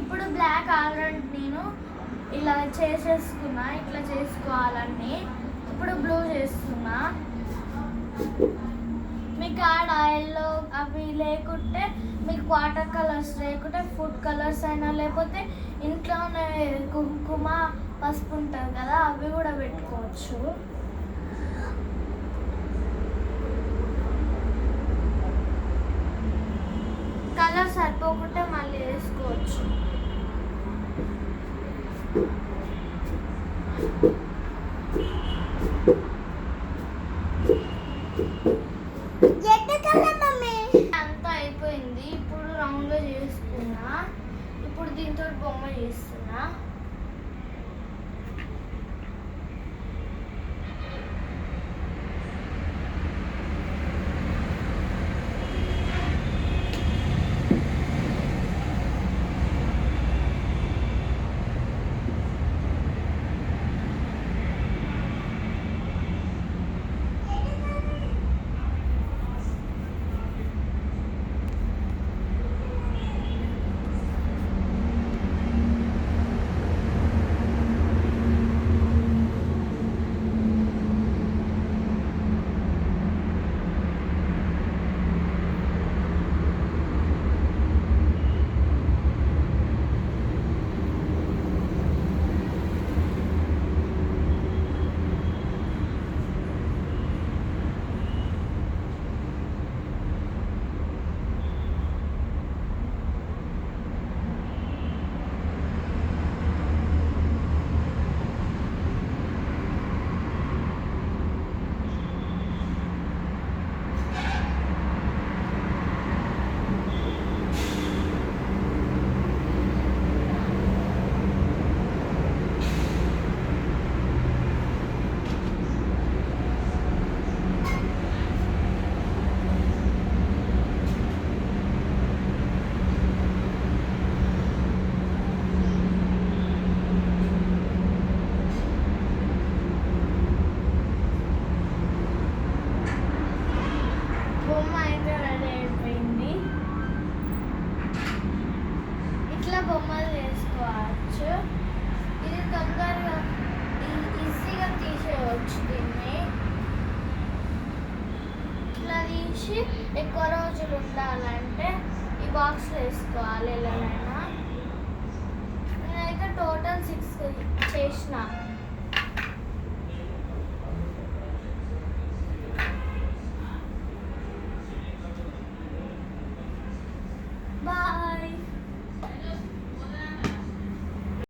ఇప్పుడు black already నేను ఇలా చేసేసుకున్నా, ఇట్లా చేసుకోవాలని. ఇప్పుడు బ్లూ చేస్తున్నా. మీకు ఆడ ఆయిల్లో అవి లేకుంటే, మీకు వాటర్ కలర్స్ లేకుంటే ఫుడ్ కలర్స్ అయినా, లేకపోతే ఇంట్లోనే కుంకుమ పసుపు ఉంటుంది కదా, అవి కూడా పెట్టుకోవచ్చు. కలర్ సరిపోకుంటే మళ్ళీ వేసుకోవచ్చు. అంతా అయిపోయింది. ఇప్పుడు రౌండ్గా చేసుకున్నా. ఇప్పుడు దీంతో బొమ్మ చేస్తున్నా. బొమ్మ అయితే రెడీ అయిపోయింది. ఇట్లా బొమ్మలు చేసుకోవచ్చు. ఇది తొందరగా ఈజీగా తీసేయవచ్చు. దీన్ని ఇట్లా తీసి ఎక్కువ రోజులు ఉండాలంటే ఈ బాక్స్లో వేసుకోవాలి. ఎలాగైనా నేనైతే టోటల్ 6 చేసిన.